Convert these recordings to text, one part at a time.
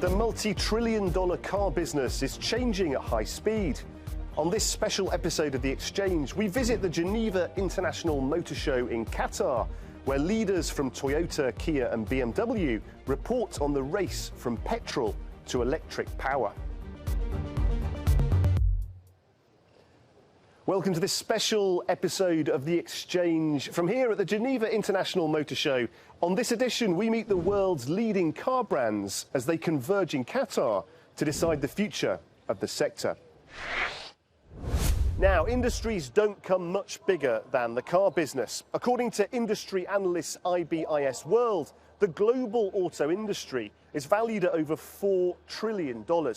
The multi-trillion-dollar car business is changing at high speed. On this special episode of The Exchange, we visit the Geneva International Motor Show in Qatar, where leaders from Toyota, Kia and BMW report on the race from petrol to electric power. Welcome to this special episode of The Exchange from here at the Geneva International Motor Show. On this edition, we meet the world's leading car brands as they converge in Qatar to decide the future of the sector. Now, industries don't come much bigger than the car business. According to industry analysts IBIS World, the global auto industry is valued at over $4 trillion. Well,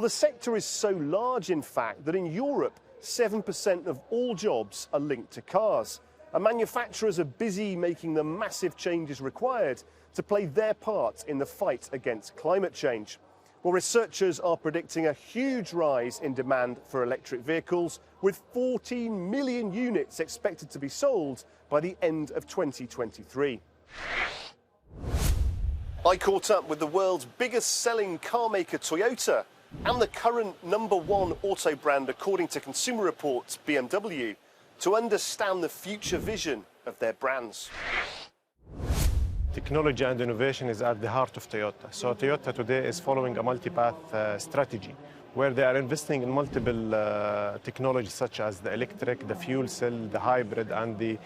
the sector is so large, in fact, that in Europe, 7% of all jobs are linked to cars. And manufacturers are busy making the massive changes required to play their part in the fight against climate change. Well, researchers are predicting a huge rise in demand for electric vehicles, with 14 million units expected to be sold by the end of 2023. I caught up with the world's biggest selling car maker, Toyota, and the current #1 auto brand, according to Consumer Reports, BMW, to understand the future vision of their brands. Technology and innovation is at the heart of Toyota. So Toyota today is following a multipath strategy, where they are investing in multiple technologies such as the electric, the fuel cell, the hybrid, and the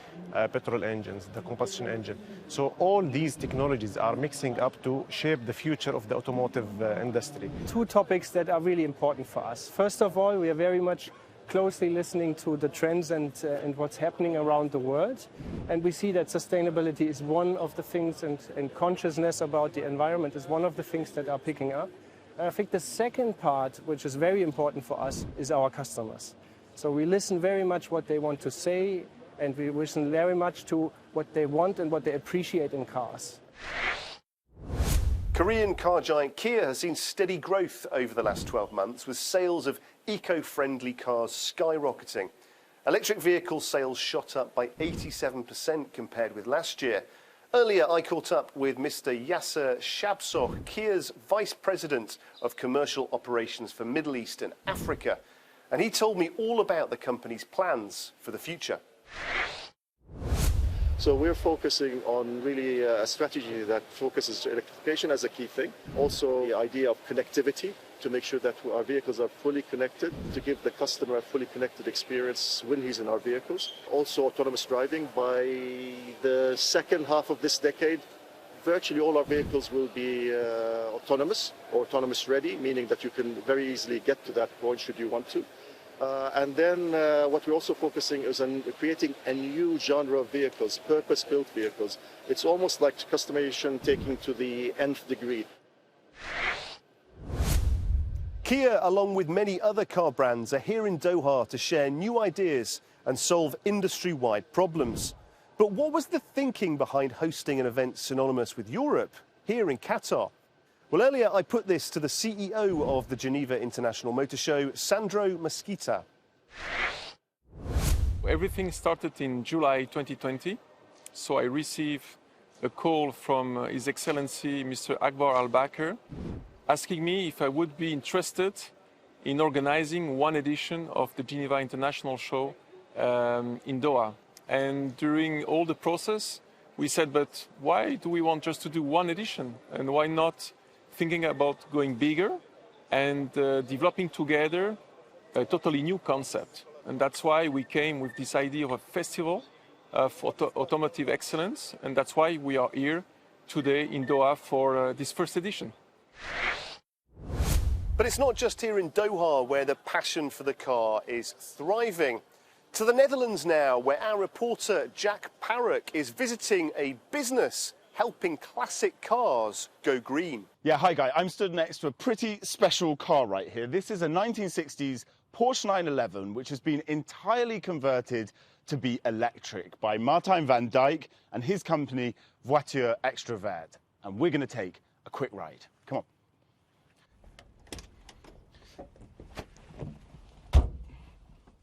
petrol engines, the combustion engine. So all these technologies are mixing up to shape the future of the automotive industry. Two topics that are really important for us. First of all, we are very much closely listening to the trends and what's happening around the world. And we see that sustainability is one of the things, and consciousness about the environment is one of the things that are picking up. And I think the second part, which is very important for us, is our customers. So we listen very much what they want to say, and we listen very much to what they want and what they appreciate in cars. Korean car giant Kia has seen steady growth over the last 12 months, with sales of eco-friendly cars skyrocketing. Electric vehicle sales shot up by 87% compared with last year. Earlier, I caught up with Mr. Yasser Shabsoch, Kia's Vice President of Commercial Operations for Middle East and Africa, and he told me all about the company's plans for the future. So we're focusing on really a strategy that focuses on electrification as a key thing. Also the idea of connectivity, to make sure that our vehicles are fully connected, to give the customer a fully connected experience when he's in our vehicles. Also autonomous driving. By the second half of this decade, virtually all our vehicles will be autonomous or autonomous ready, meaning that you can very easily get to that point should you want to. And then what we're also focusing is on creating a new genre of vehicles, purpose-built vehicles. It's almost like customization taking to the nth degree. Kia, along with many other car brands, are here in Doha to share new ideas and solve industry-wide problems. But what was the thinking behind hosting an event synonymous with Europe here in Qatar? Well, earlier I put this to the CEO of the Geneva International Motor Show, Sandro Mesquita. Everything started in July 2020. So I received a call from His Excellency Mr. Akbar Al-Bakr, asking me if I would be interested in organizing one edition of the Geneva International Show in Doha. And during all the process, we said, but why do we want just to do one edition? And why not thinking about going bigger and developing together a totally new concept? And that's why we came with this idea of a festival of automotive excellence. And that's why we are here today in Doha for this first edition. But it's not just here in Doha where the passion for the car is thriving. To the Netherlands now, where our reporter Jack Parrock is visiting a business helping classic cars go green. Yeah, hi Guy, I'm stood next to a pretty special car right here. This is a 1960s Porsche 911, which has been entirely converted to be electric by Martijn van Dijk and his company Voiture Extravert. And we're going to take a quick ride. Come on.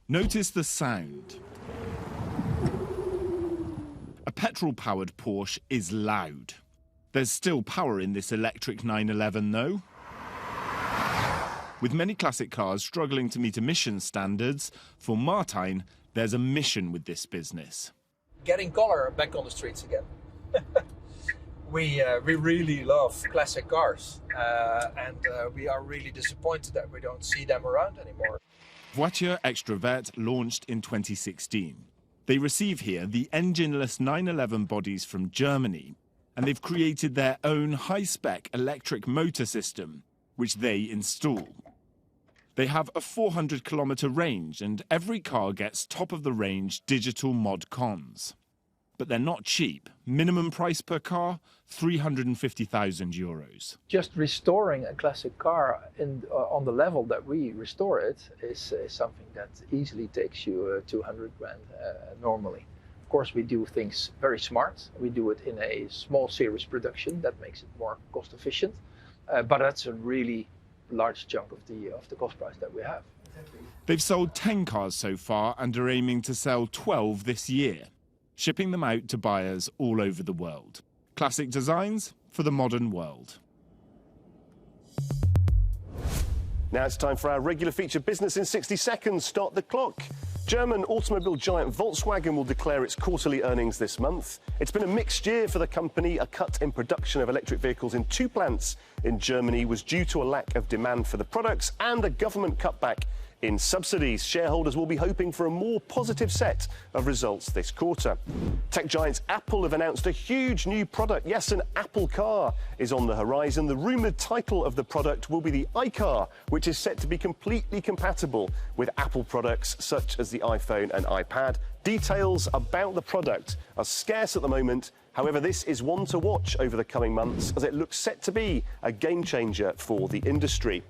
Notice the sound. A petrol-powered Porsche is loud. There's still power in this electric 911 though. With many classic cars struggling to meet emission standards, for Martijn, there's a mission with this business. Getting color back on the streets again. We really love classic cars, and we are really disappointed that we don't see them around anymore. Voiture Extravert launched in 2016. They receive here the engineless 911 bodies from Germany, and they've created their own high-spec electric motor system, which they install. They have a 400-kilometer range, and every car gets top-of-the-range digital mod cons. But they're not cheap. Minimum price per car, €350,000. Just restoring a classic car on the level that we restore it is something that easily takes you 200 grand normally. Of course, we do things very smart. We do it in a small series production that makes it more cost efficient. But that's a really large chunk of the cost price that we have. They've sold 10 cars so far and are aiming to sell 12 this year, shipping them out to buyers all over the world. Classic designs for the modern world. Now it's time for our regular feature Business in 60 Seconds. Start the clock. German automobile giant Volkswagen will declare its quarterly earnings this month. It's been a mixed year for the company. A cut in production of electric vehicles in 2 plants in Germany was due to a lack of demand for the products and a government cutback in subsidies. Shareholders will be hoping for a more positive set of results this quarter. Tech giants Apple have announced a huge new product. Yes, an Apple car is on the horizon. The rumoured title of the product will be the iCar, which is set to be completely compatible with Apple products such as the iPhone and iPad. Details about the product are scarce at the moment. However, this is one to watch over the coming months as it looks set to be a game changer for the industry.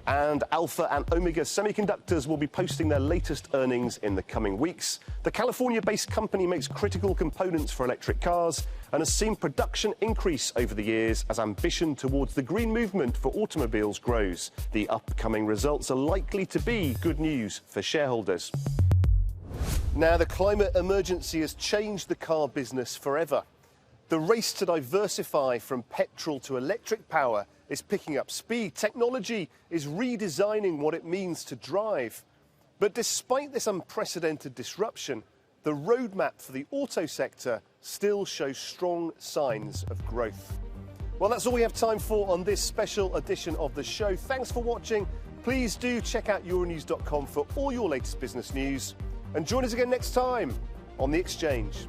And Alpha and Omega Semiconductors will be posting their latest earnings in the coming weeks. The California-based company makes critical components for electric cars and has seen production increase over the years as ambition towards the green movement for automobiles grows. The upcoming results are likely to be good news for shareholders. Now, the climate emergency has changed the car business forever. The race to diversify from petrol to electric power is picking up speed. Technology is redesigning what it means to drive. But despite this unprecedented disruption, the roadmap for the auto sector still shows strong signs of growth. Well, that's all we have time for on this special edition of the show. Thanks for watching. Please do check out Euronews.com for all your latest business news. And join us again next time on The Exchange.